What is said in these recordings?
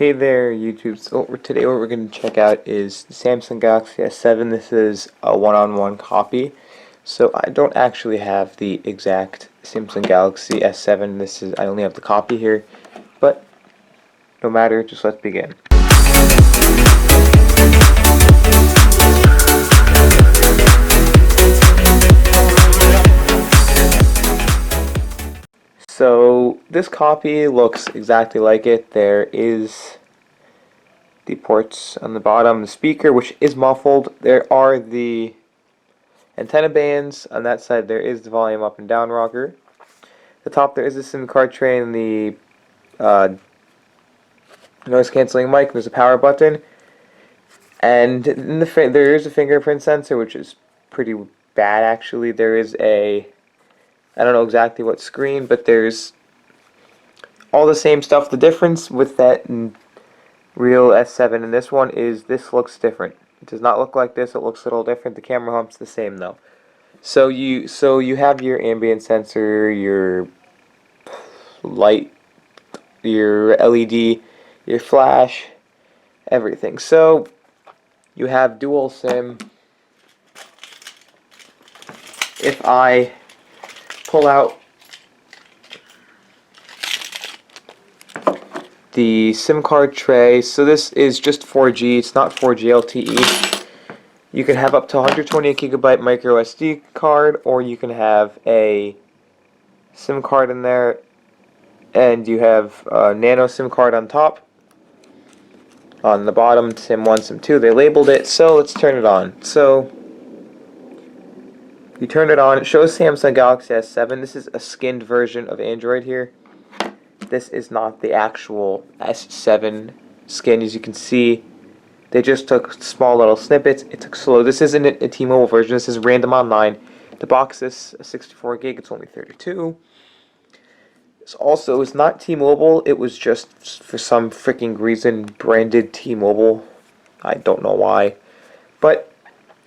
Hey there, YouTube. So today what we're going to check out is the Samsung Galaxy S7. This is a one-on-one copy. So I don't actually have the exact Samsung Galaxy S7. I only have the copy here. But no matter, just let's begin. So this copy looks exactly like it. There is the ports on the bottom, the speaker, which is muffled. There are the antenna bands. On that side there is the volume up and down rocker. At the top there is a SIM card tray and the noise cancelling mic. There's a power button. And there is a fingerprint sensor, which is pretty bad actually. There is I don't know exactly what screen, but there's all the same stuff. The difference with that real S7 and this one is this looks different. It does not look like this. It looks a little different. The camera hump's the same though. So you have your ambient sensor, your light, your LED, your flash, everything. So you have dual SIM. If I pull out the SIM card tray, so this is just 4G, it's not 4G LTE. You can have up to 128 gigabyte micro SD card, or you can have a SIM card in there, and you have a nano SIM card on top. On the bottom, SIM 1, SIM 2, they labeled it, so let's turn it on. So you turn it on, it shows Samsung Galaxy S7. This is a skinned version of Android here. This is not the actual S7 skin, as you can see. They just took small little snippets. It took slow. This isn't a T-Mobile version. This is random online. The box is 64 gig. It's only 32. It's not T-Mobile. It was just for some freaking reason branded T-Mobile. I don't know why. But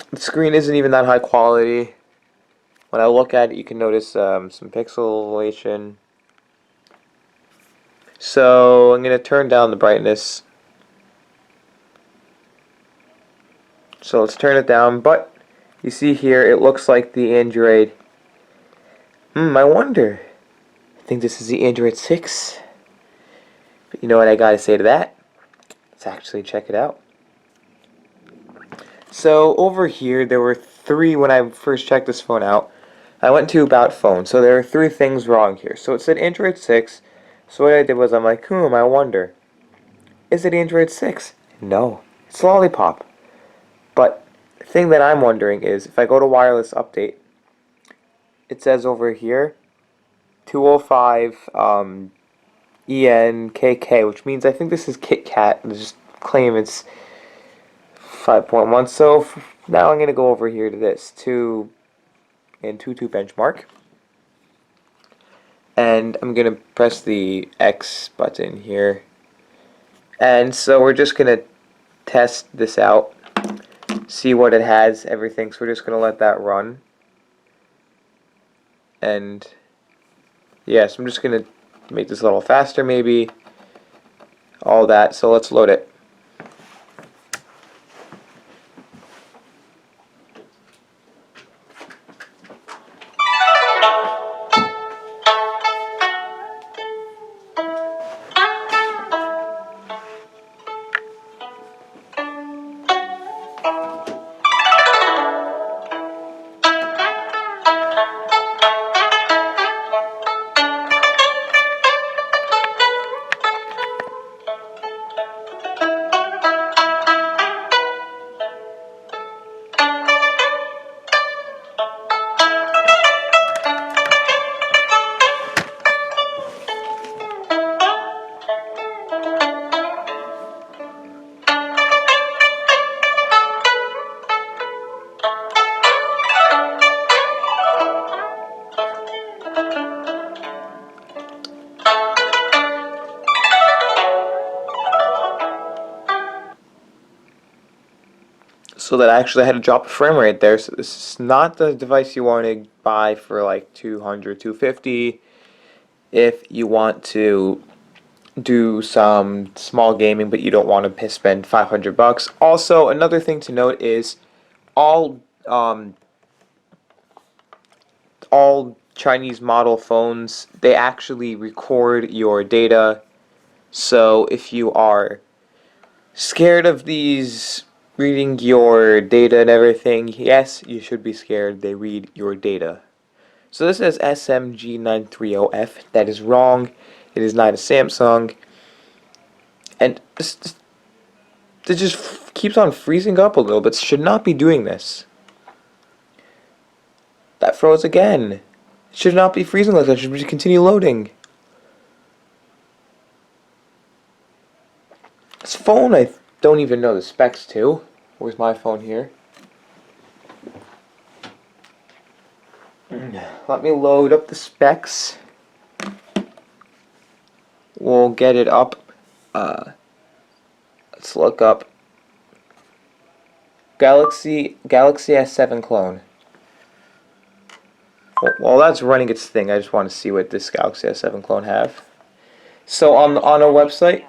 the screen isn't even that high quality. When I look at it, you can notice some pixelation. So I'm going to turn down the brightness. So let's turn it down, but you see here it looks like the Android. I wonder. I think this is the Android 6. But you know what I gotta say to that? Let's actually check it out. So over here there were three when I first checked this phone out. I went to About Phone, so there are three things wrong here. So it said Android 6. So what I did was I'm like, I wonder. Is it Android 6? No, it's Lollipop. But the thing that I'm wondering is, if I go to wireless update, it says over here 205 ENKK, which means I think this is KitKat. They just claim it's 5.1. So now I'm going to go over here to this 2 and 2.2 benchmark. And I'm going to press the X button here. And so we're just going to test this out. See what it has, everything. So we're just going to let that run. And yes, I'm just going to make this a little faster maybe. All that. So let's load it. So that I actually had to drop a frame rate there. So this is not the device you want to buy for like 200, 250. If you want to do some small gaming, but you don't want to spend $500. Also, another thing to note is all um, all Chinese model phones, they actually record your data. So if you are scared of these reading your data and everything, yes, you should be scared. They read your data. So this is SMG930F. That is wrong. It is not a Samsung. And it just keeps on freezing up a little bit. Should not be doing this. That froze again. It should not be freezing like that. It should continue loading. This phone, I don't even know the specs to. Where's my phone here? Let me load up the specs. We'll get it up. Let's look up Galaxy S7 clone. Well, that's running its thing. I just want to see what this Galaxy S7 clone have. So on a website,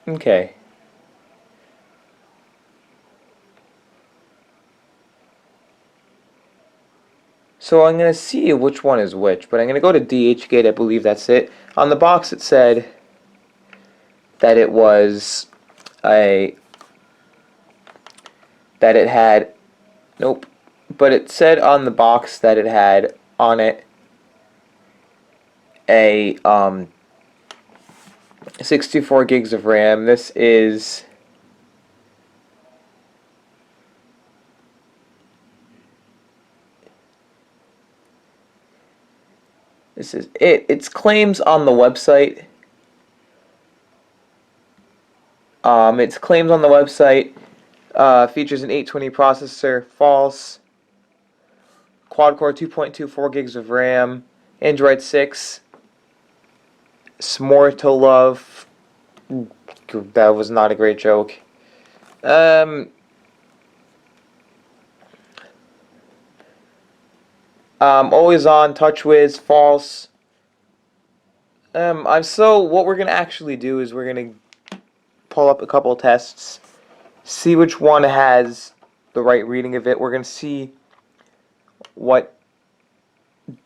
okay. So I'm gonna see which one is which, but I'm gonna go to DHgate. I believe that's it. On the box, it said that it was that it had, nope, but it said on the box that it had on it a 64 gigs of RAM. This is it. Its claims on the website. Its claims on the website features an 820 processor. False. Quad-core 2.24 gigs of RAM. Android 6. S'more to love. That was not a great joke. Always on. TouchWiz. False. So what we're gonna actually do is we're gonna pull up a couple of tests, see which one has the right reading of it. We're gonna see what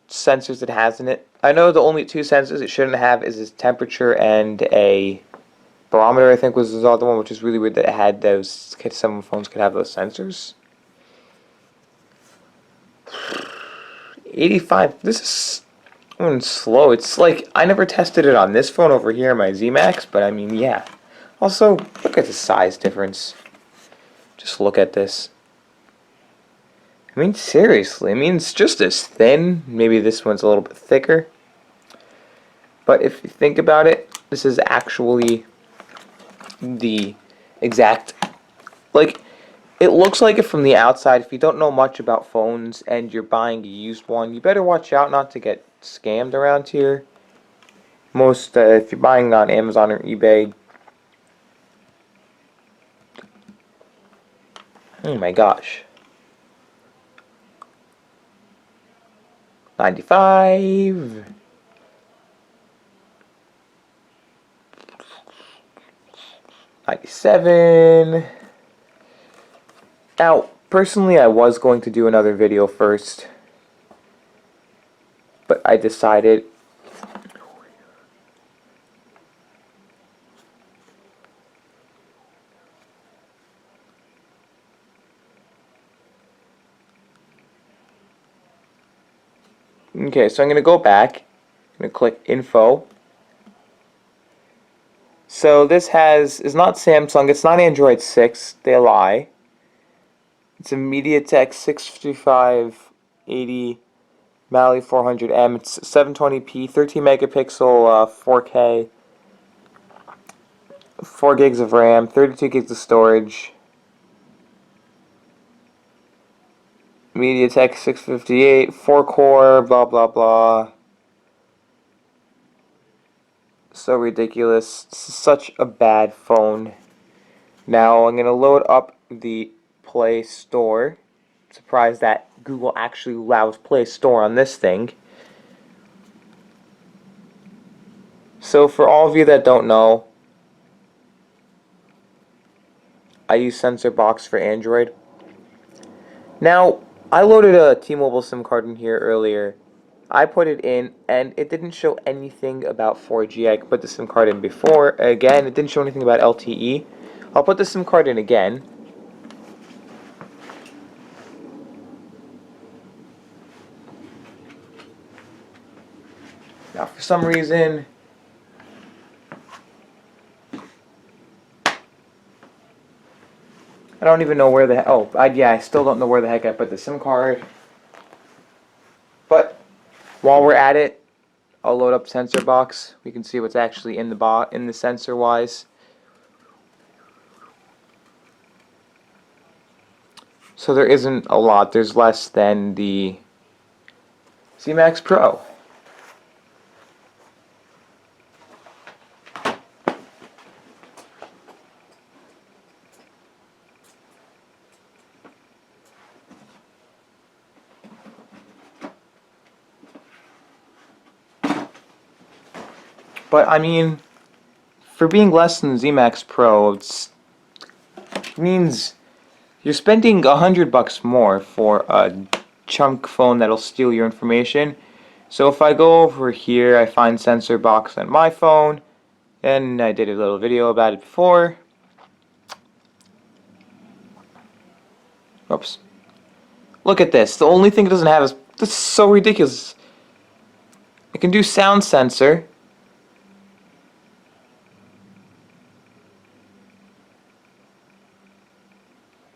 sensors it has in it. I know the only two sensors it shouldn't have is its temperature and a barometer. I think was the other one, which is really weird that it had those. Some phones could have those sensors. 85. This is slow. It's like I never tested it on this phone over here, my Z Max, but I mean, yeah. Also, look at the size difference. Just look at this. I mean, seriously. I mean, it's just as thin. Maybe this one's a little bit thicker. But if you think about it, this is actually the exact... Like, it looks like it from the outside. If you don't know much about phones and you're buying a used one, you better watch out not to get scammed around here. Most, if you're buying on Amazon or eBay... Oh my gosh. 95. $97. Now, personally, I was going to do another video first, but I decided okay, so I'm going to go back. I'm going to click Info. So this is not Samsung, it's not Android 6, they lie. It's a MediaTek 65580 Mali 400M. It's 720p, 13 megapixel 4K, 4 gigs of RAM, 32 gigs of storage. MediaTek 658, 4 core, blah blah blah. So ridiculous. Such a bad phone. Now I'm going to load up the Play Store. Surprised that Google actually allows Play Store on this thing. So for all of you that don't know, I use Sensor Box for Android. Now, I loaded a T-Mobile SIM card in here earlier. I put it in, and it didn't show anything about 4G. I put the SIM card in before. Again, it didn't show anything about LTE. I'll put the SIM card in again. Now, for some reason, I don't even know where the yeah, I still don't know where the heck I put the SIM card. But while we're at it, I'll load up Sensor Box. We can see what's actually in the sensor wise. So there isn't a lot. There's less than the Z-Max Pro. But I mean, for being less than Z-Max Pro, it means you're spending $100 more for a chunk phone that'll steal your information. So if I go over here, I find Sensor Box on my phone, and I did a little video about it before. Oops. Look at this. The only thing it doesn't have is, this is so ridiculous. It can do sound sensor.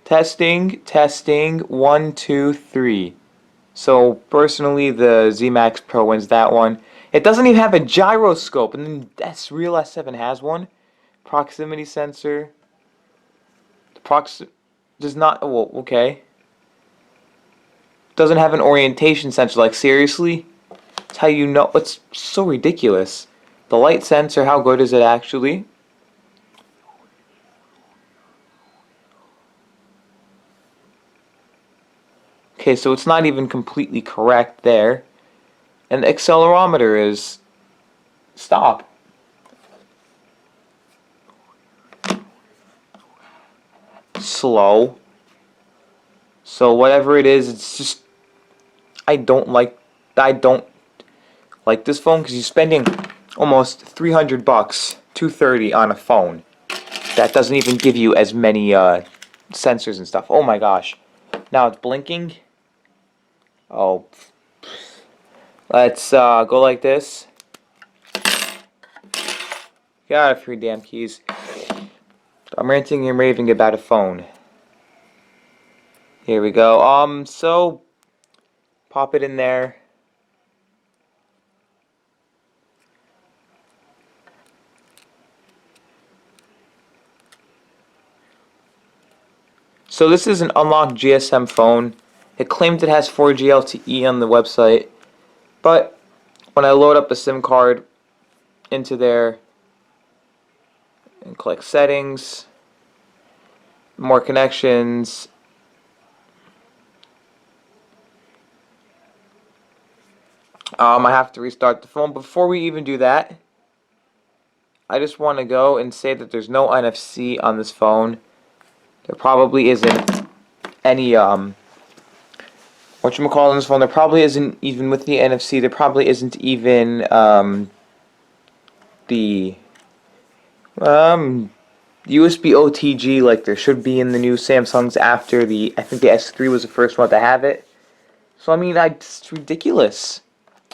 Testing, testing, 1, 2, 3. So personally, the Z-Max Pro wins that one. It doesn't even have a gyroscope, and then that's Real S7 has one. Proximity sensor. Does not. Well, okay. Doesn't have an orientation sensor. Like seriously, that's how you know. It's so ridiculous. The light sensor. How good is it actually? Okay, so it's not even completely correct there. And the accelerometer is stop. Slow. So whatever it is, it's just I don't like this phone because you're spending almost $300, $230 on a phone that doesn't even give you as many sensors and stuff. Oh my gosh. Now it's blinking. Oh. Let's go like this. Get out of here, damn keys. I'm ranting and raving about a phone. Here we go. So pop it in there. So this is an unlocked GSM phone. It claims it has 4G LTE on the website, but when I load up a SIM card into there and click settings, more connections, I have to restart the phone. Before we even do that, I just want to go and say that there's no NFC on this phone. There probably isn't any whatchamacallit on this phone. There probably isn't even with the NFC. There probably isn't even the USB OTG like there should be in the new Samsungs after the, I think the S3 was the first one to have it. So I mean, it's ridiculous.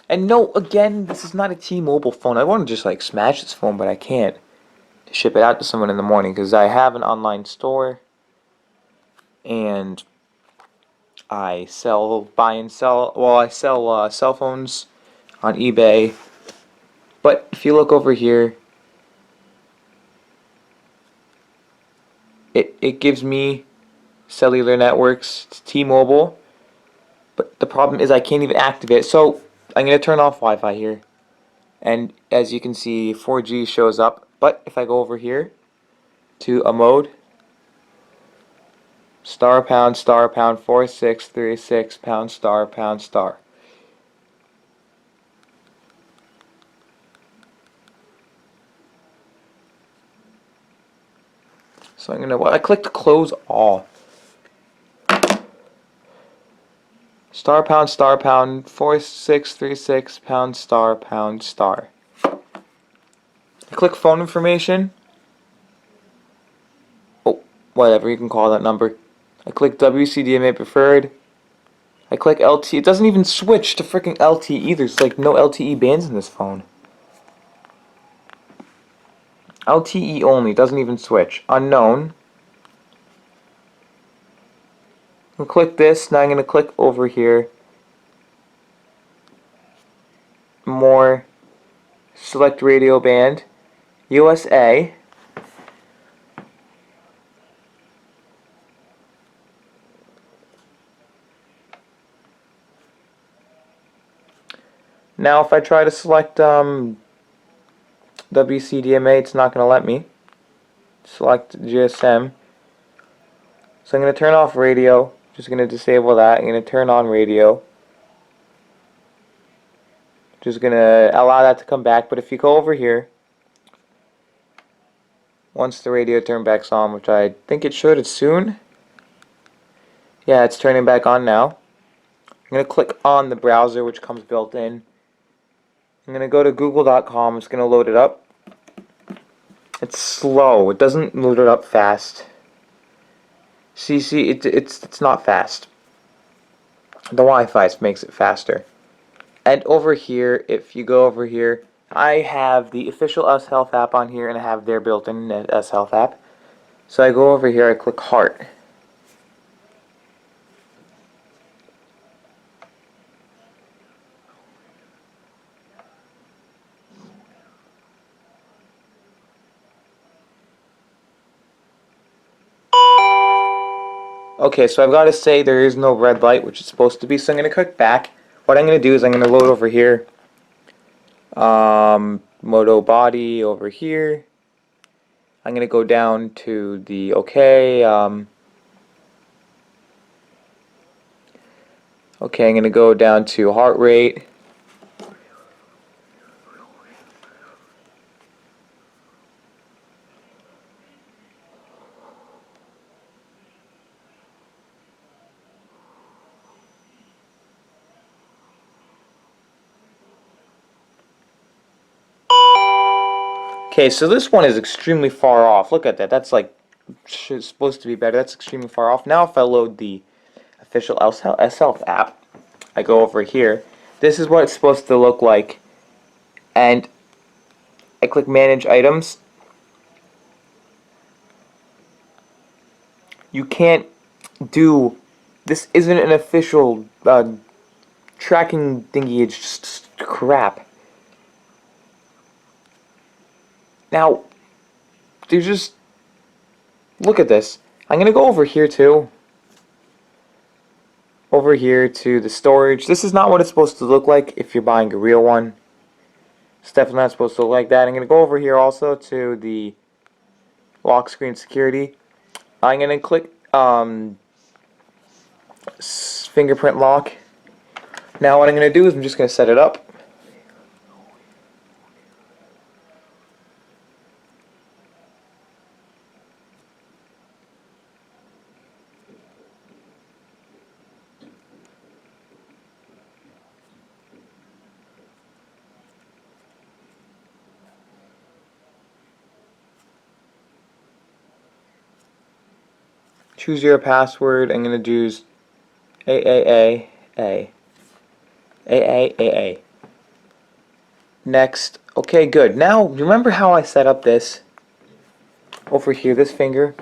And no, again, this is not a T-Mobile phone. I want to just like smash this phone, but I can't. To ship it out to someone in the morning because I have an online store and I buy and sell. Well, I sell cell phones on eBay. But if you look over here, it gives me cellular networks. It's T-Mobile. But the problem is I can't even activate it. So I'm going to turn off Wi-Fi here. And as you can see, 4G shows up. But if I go over here to a mode, *#, *4636 #**. So I'm gonna, I click to close all. Star pound, 4636 pound star pound star. I click phone information. Oh, whatever, you can call that number. I click WCDMA preferred. I click LTE. It doesn't even switch to freaking LTE either. There's like no LTE bands in this phone. LTE only, doesn't even switch. Unknown. I'll click this. Now I'm going to click over here. More. Select radio band. USA. Now if I try to select WCDMA, it's not going to let me. Select GSM. So I'm going to turn off radio. Just going to disable that. I'm going to turn on radio. Just going to allow that to come back. But if you go over here, once the radio turns back on, which I think it should soon. Yeah, it's turning back on now. I'm going to click on the browser, which comes built in. I'm going to go to google.com. It's going to load it up. It's slow. It doesn't load it up fast. See, it's not fast. The Wi-Fi makes it faster. And over here, if you go over here, I have the official S Health app on here, and I have their built-in S Health app. So I go over here, I click heart. Okay, so I've got to say there is no red light, which is supposed to be, so I'm going to click back. What I'm going to do is I'm going to load over here. Moto body over here. I'm going to go down to the okay. Okay, I'm going to go down to heart rate. Okay, so this one is extremely far off. Look at that. That's like supposed to be better. That's extremely far off. Now if I load the official S Health app, I go over here. This is what it's supposed to look like. And I click manage items. You can't do, this isn't an official tracking thingy. It's just crap. Now, there's just, look at this. I'm going to go over here too. Over here to the storage. This is not what it's supposed to look like if you're buying a real one. It's definitely not supposed to look like that. I'm going to go over here also to the lock screen security. I'm going to click fingerprint lock. Now what I'm going to do is I'm just going to set it up. Choose your password. I'm going to choose AAAA. AAAA. Next. Okay, good. Now, remember how I set up this over here, this finger?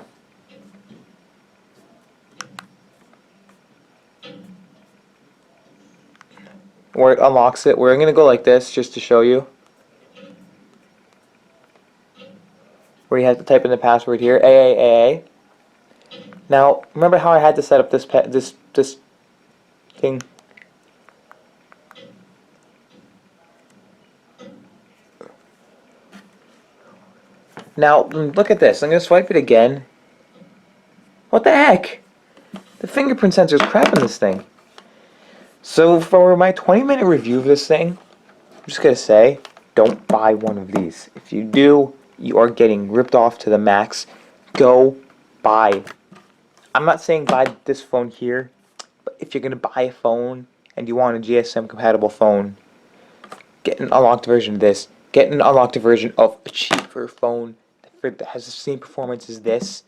Where it unlocks it. We're going to go like this just to show you. Where you have to type in the password here, AAAA. Now, remember how I had to set up this this thing? Now, look at this. I'm going to swipe it again. What the heck? The fingerprint sensor is crap in this thing. So, for my 20-minute review of this thing, I'm just going to say, don't buy one of these. If you do, you are getting ripped off to the max. Go buy, I'm not saying buy this phone here, but if you're going to buy a phone and you want a GSM compatible phone, get an unlocked version of this. Get an unlocked version of a cheaper phone that has the same performance as this,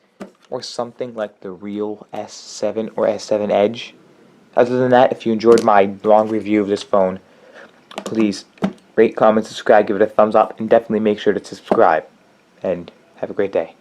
or something like the real S7 or S7 Edge. Other than that, if you enjoyed my long review of this phone, please rate, comment, subscribe, give it a thumbs up, and definitely make sure to subscribe. And have a great day.